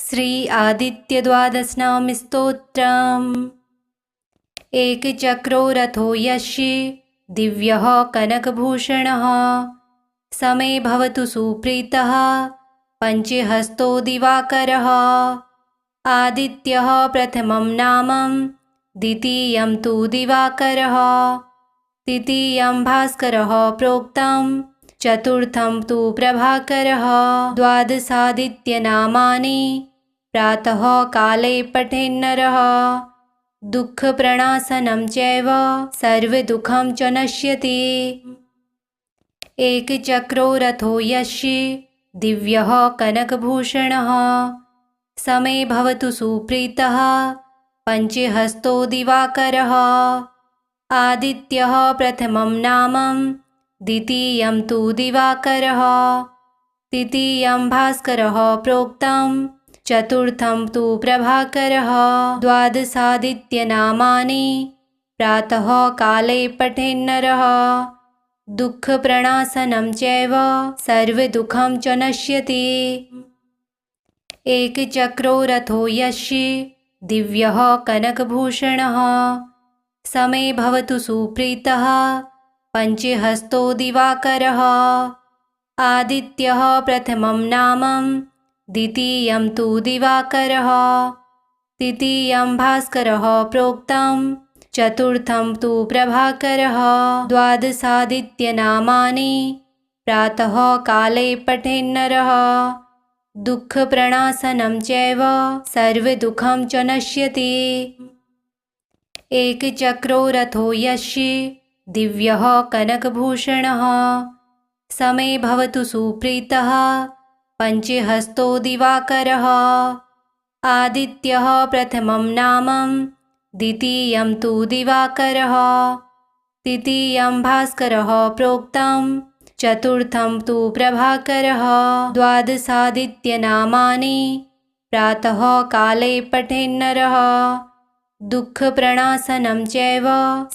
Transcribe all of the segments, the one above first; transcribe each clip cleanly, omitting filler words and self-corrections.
श्री आदित्यद्वादशनाम स्तोत्रम्। एकचक्रो रथो यस्य दिव्यः कनकभूषणः समे भवतु सुप्रीतः पञ्चहस्तो दिवाकरः। आदित्यः प्रथमं नामं द्वितीयं तु दिवाकरः तृतीयं भास्करः प्रोक्तं चतुर्थं तु प्रभाकरः। द्वादशादित्यनामानि प्रातः काले पठेन्नरः दुःखप्रणाशनं चैव सर्वदुःखं च नश्यति। एकचक्रो रथो यस्य दिव्यः कनकभूषणः समे भवतु सुप्रीतः पञ्चहस्तो दिवाकरः। आदित्यः प्रथमं नामं द्वितीयं तु दिवाकरः तृतीयं भास्करः प्रोक्तं चतुर्थं तु प्रभाकरः। द्वादशादित्यनामानि प्रातः काले पठेन्नरः दुःखप्रणाशनं चैव सर्वदुःखं च नश्यति। एकचक्रो रथो यस्य दिव्यः कनकभूषणः समे भवतु सुप्रीतः पञ्चहस्तो दिवाकरः। आदित्यः प्रथमं नामं द्वितीयं तु दिवाकरः तृतीयं भास्करः प्रोक्तं चतुर्थं तु प्रभाकरः। द्वादशादित्यनामानि प्रातः काले पठेन्नरः दुःखप्रणाशनं चैव सर्वदुःखं च नश्यति। एकचक्रो रथो यस्य दिव्यः कनकभूषणः समे भवतु सुप्रीतः पञ्चहस्तो दिवाकरः। आदित्यः प्रथमं नामं द्वितीयं तु दिवाकरः तृतीयं भास्करः प्रोक्तं चतुर्थं तु प्रभाकरः। द्वादशादित्यनामानि प्रातः काले पठेन्नरः दुःखप्रणाशनं चैव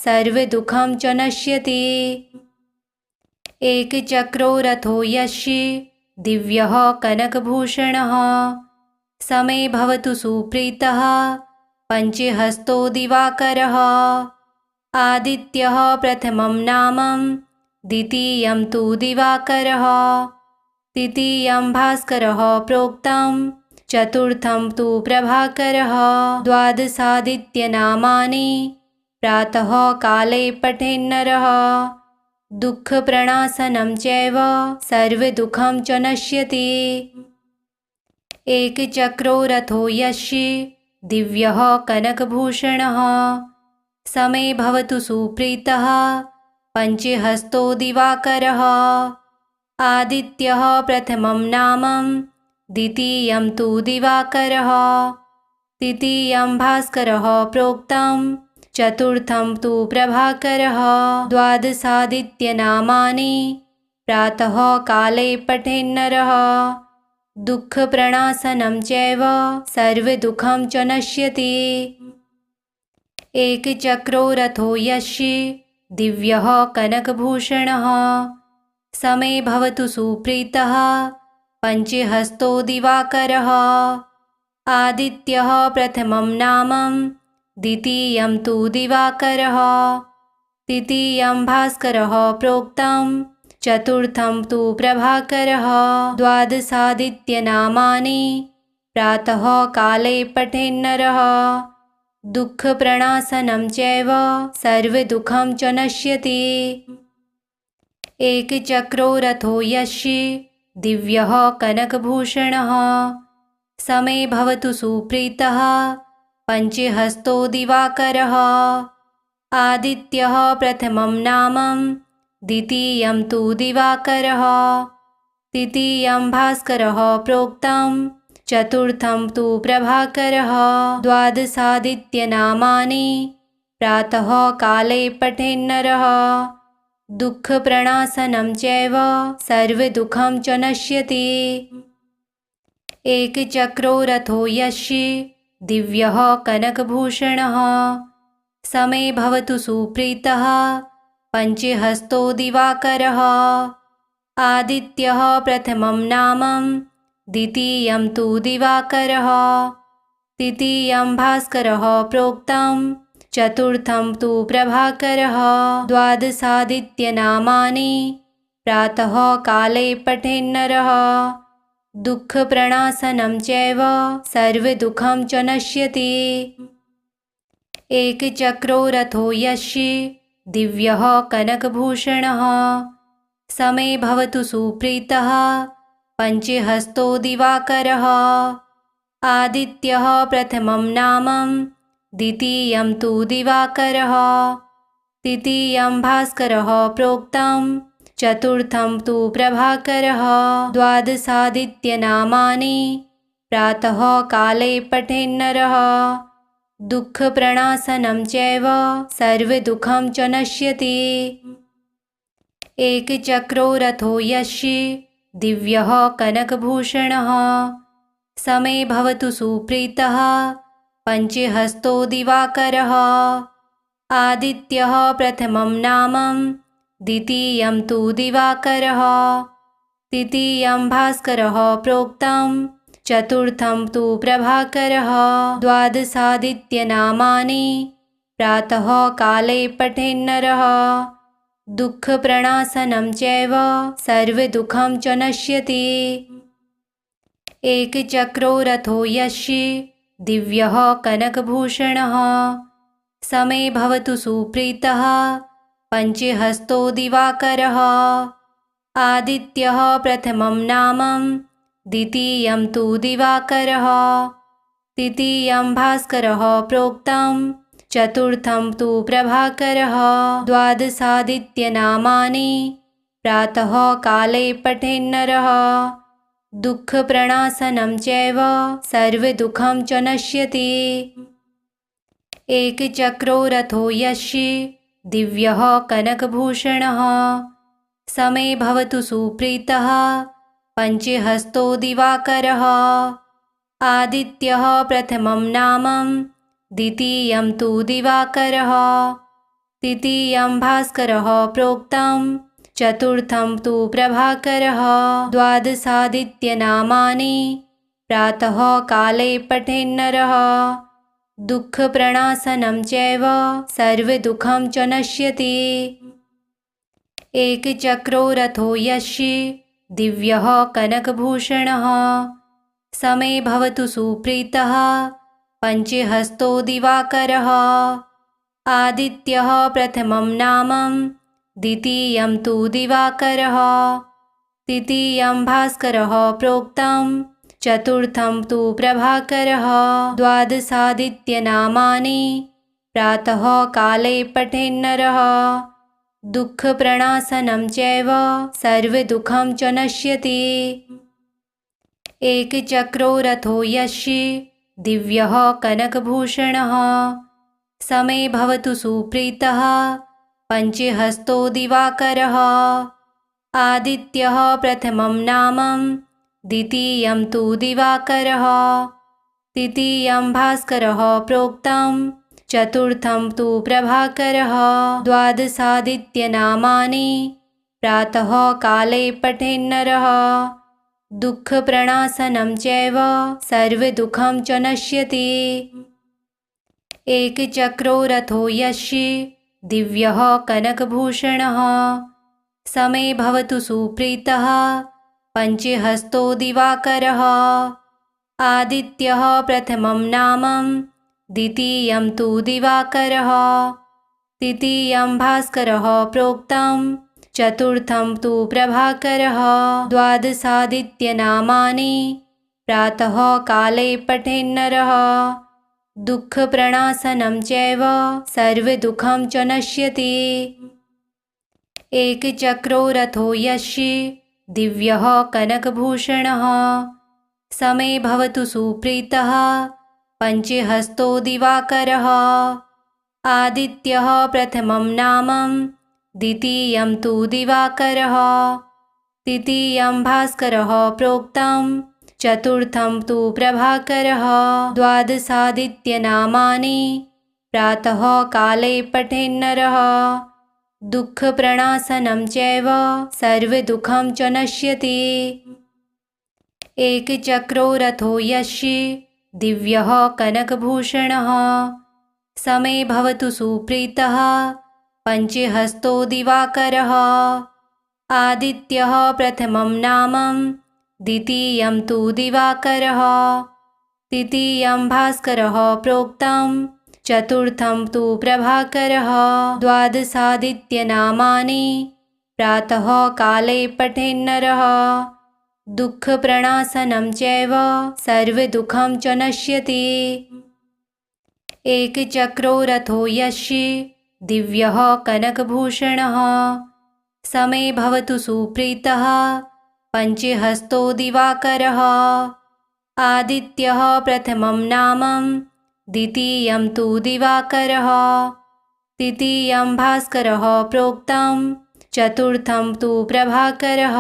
सर्वदुःखं च नश्यति। एकचक्रो रथो यस्य दिव्यः कनकभूषणः समे भवतु सुप्रीतः पञ्चहस्तो दिवाकरः। आदित्यः प्रथमं नामं द्वितीयं तु दिवाकरः तृतीयं भास्करः प्रोक्तं चतुर्थं तु प्रभाकरः। द्वादशादित्यनामानि प्रातः काले पठेन्नरः दुःखप्रणाशनं चैव सर्वदुःखं च नश्यति। एकचक्रो रथो यस्य दिव्यः कनकभूषणः समे भवतु सुप्रीतः पञ्चहस्तो दिवाकरः। आदित्यः प्रथमं नामं द्वितीयं तु दिवाकरः तृतीयं भास्करः प्रोक्तं चतुर्थं तु प्रभाकरः। द्वादशादित्यनामानि प्रातः काले पठेन्नरः दुःखप्रणाशनं चैव सर्वदुःखं च नश्यति। एकचक्रो रथो यस्य दिव्यः कनकभूषणः समे भवतु सुप्रीतः पञ्चहस्तो दिवाकरः। आदित्यः प्रथमं नामं द्वितीयं तु दिवाकरः तृतीयं भास्करः प्रोक्तं चतुर्थं तु प्रभाकरः। द्वादशादित्यनामानि प्रातः काले पठेन्नरः दुःखप्रणाशनं चैव सर्वदुःखं च नश्यति। एकचक्रो रथो यस्य दिव्यः कनकभूषणः समे भवतु सुप्रीतः पञ्चहस्तो दिवाकरः। आदित्यः प्रथमं नामं द्वितीयं तु दिवाकरः तृतीयं भास्करः प्रोक्तं चतुर्थं तु प्रभाकरः। द्वादशादित्यनामानि प्रातः काले पठेन्नरः दुःखप्रणाशनं चैव सर्वदुःखं च नश्यति। एकचक्रो रथो यस्य दिव्यः कनकभूषणः समे भवतु सुप्रीतः पञ्चहस्तो दिवाकरः। आदित्यः प्रथमं नामं द्वितीयं तु दिवाकरः, तृतीयं भास्करः प्रोक्तं, चतुर्थं तु प्रभाकरः। द्वादशादित्यनामानि प्रातः काले पठेन्नरः दुःखप्रणाशनं चैव सर्वदुःखं च नश्यति। एकचक्रो रथो यस्य दिव्यः कनकभूषणः, समे भवतु सुप्रीतः पञ्चहस्तो दिवाकरः। आदित्यः प्रथमं नामं, द्वितीयं तु दिवाकरः, तृतीयं भास्करः प्रोक्तं, चतुर्थं तु प्रभाकरः। द्वादशादित्यनामानि प्रातः काले पठेन्नरः दुःखप्रणाशनं चैव सर्वदुःखं च नश्यति। एकचक्रो रथो यस्य दिव्यः कनकभूषणः, समे भवतु सुप्रीतः पञ्चहस्तो दिवाकरः। आदित्यः प्रथमं नामं, द्वितीयं तु दिवाकरः, तृतीयं भास्करः प्रोक्तं, चतुर्थं तु प्रभाकरः। द्वादशादित्यनामानि प्रातः काले पठेन्नरः दुःखप्रणाशनं चैव सर्वदुःखं च नश्यति। एकचक्रो रथो यस्य दिव्यः कनकभूषणः, समे भवतु सुप्रीतः पञ्चहस्तो दिवाकरः। आदित्यः प्रथमं नामं, द्वितीयं तु दिवाकरः, तृतीयं भास्करः प्रोक्तं, चतुर्थं तु प्रभाकरः। द्वादशादित्यनामानि प्रातः काले पठेन्नरः दुःखप्रणाशनं चैव सर्वदुःखं च नश्यति। एकचक्रो रथो यस्य दिव्यः कनकभूषणः, समे भवतु सुप्रीतः पञ्चहस्तो दिवाकरः। आदित्यः प्रथमं नामं, द्वितीयं तु दिवाकरः, तृतीयं भास्करः प्रोक्तं, चतुर्थं तु प्रभाकरः। द्वादशादित्यनामानि प्रातः काले पठेन्नरः दुःखप्रणाशनं चैव सर्वदुःखं च नश्यति। एकचक्रो रथो यस्य दिव्यः कनकभूषणः, समे भवतु सुप्रीतः पञ्चहस्तो दिवाकरः। आदित्यः प्रथमं नामं, द्वितीयं तु दिवाकरः, तृतीयं भास्करः प्रोक्तं, चतुर्थं तु प्रभाकरः। द्वादशादित्यनामानि प्रातः काले पठेन्नरः दुःखप्रणाशनं चैव सर्वदुःखं च नश्यति। एकचक्रो रथो यस्य दिव्यः कनकभूषणः, समे भवतु सुप्रीतः पञ्चहस्तो दिवाकरः। आदित्यः प्रथमं नामं, द्वितीयं तु दिवाकरः, तृतीयं भास्करः प्रोक्तं, चतुर्थं तु प्रभाकरः। द्वादशादित्यनामानि प्रातः काले पठेन्नरः दुःखप्रणाशनं चैव सर्वदुःखं च नश्यति। एकचक्रो रथो यस्य दिव्यः कनकभूषणः, समे भवतु सुप्रीतः पञ्चहस्तो दिवाकरः। आदित्यः प्रथमं नामं, द्वितीयं तु दिवाकरः, तृतीयं भास्करः प्रोक्तं, चतुर्थं तु प्रभाकरः। द्वादशादित्यनामानि प्रातः काले पठेन्नरः दुःखप्रणाशनं चैव सर्वदुःखं च नश्यति। एकचक्रो रथो यस्य दिव्यः कनकभूषणः, समे भवतु सुप्रीतः पञ्चहस्तो दिवाकरः। आदित्यः प्रथमं नामं, द्वितीयं तु दिवाकरः, तृतीयं भास्करः प्रोक्तं, चतुर्थं तु प्रभाकरः। द्वादशादित्यनामानि प्रातः काले पठेन्नरः दुःखप्रणाशनं चैव सर्वदुःखं च नश्यति। एकचक्रो रथो यस्य दिव्यः कनकभूषणः समे भवतु सुप्रीतः पञ्चहस्तो दिवाकरः आदित्यः प्रथमं नामं द्वितीयं तु दिवाकरः तृतीयं भास्करः प्रोक्तं चतुर्थं तु प्रभाकरः द्वादशादित्यनामानि प्रातः काले पठेन्नरः दुःखप्रणाशनं चैव सर्वदुःखं च नश्यति। एकचक्रो रथो यस्य दिव्यः कनकभूषणः समे भवतु सुप्रीतः पञ्चहस्तो दिवाकरः आदित्यः प्रथमं नामं द्वितीयं तु दिवाकरः तृतीयं भास्करः प्रोक्तं चतुर्थं तु प्रभाकरः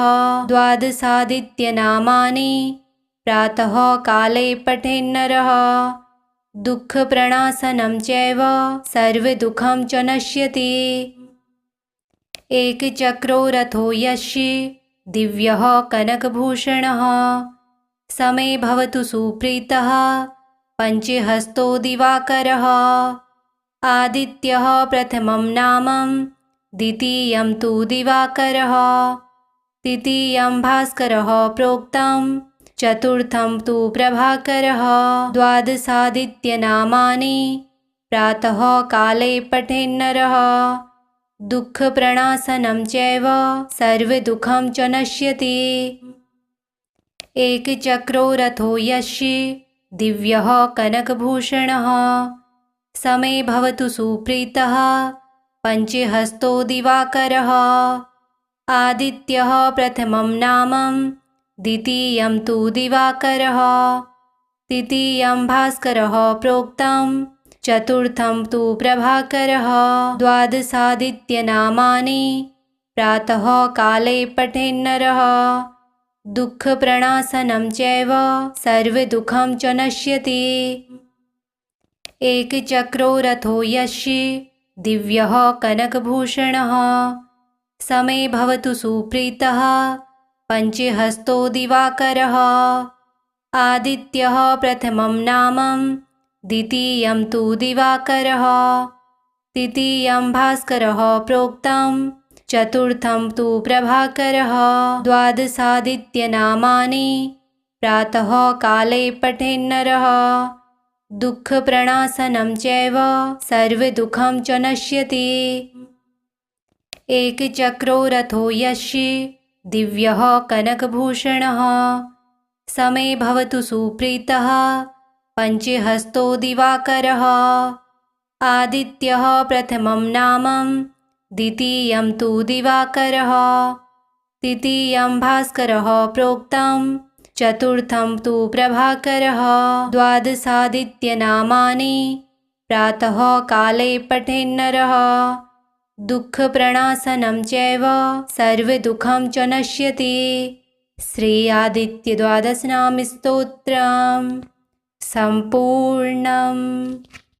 द्वादशादित्यनामानि प्रातः काले पठेन्नरः दुःखप्रणाशनं चैव सर्वदुःखं च नश्यति। एकचक्रो रथो यस्य दिव्यः कनकभूषणः समे भवतु सुप्रीतः पञ्चहस्तो दिवाकरः आदित्यः प्रथमं नामं द्वितीयं तु दिवाकरः तृतीयं भास्करः प्रोक्तं चतुर्थं तु प्रभाकरः द्वादशादित्यनामानि प्रातः काले पठेन्नरः दुःखप्रणाशनं चैव सर्वदुःखं च नश्यति। एकचक्रो रथो यस्य दिव्यः कनकभूषणः समे भवतु सुप्रीतः पञ्चहस्तो दिवाकरः आदित्यः प्रथमं नामं द्वितीयं तु दिवाकरः तृतीयं भास्करः प्रोक्तं चतुर्थं तु प्रभाकरः द्वादशादित्यनामानि प्रातः काले पठेन्नरः दुःखप्रणाशनं चैव सर्वदुःखं च नश्यति। एकचक्रो रथो यस्य दिव्यः कनकभूषणः समे भवतु सुप्रीतः पञ्चहस्तो दिवाकरः आदित्यः प्रथमं नामं द्वितीयं तु दिवाकरः तृतीयं भास्करः प्रोक्तं चतुर्थं तु प्रभाकरः द्वादशादित्यनामानि प्रातः काले पठेन्नरः दुःखप्रणाशनं चैव सर्वदुःखं च नश्यति। एकचक्रो रथो यस्य दिव्यः कनकभूषणः समे भवतु सुप्रीतः पञ्चहस्तो दिवाकरः आदित्यः प्रथमं नामं द्वितीयं तु दिवाकरः तृतीयं भास्करः प्रोक्तं चतुर्थं तु प्रभाकरः द्वादशादित्यनामानि प्रातः काले पठेन्नरः दुःखप्रणाशनं चैव सर्वदुःखं च नश्यति। श्री आदित्य द्वादशनाम स्तोत्रम् सम्पूर्णम्।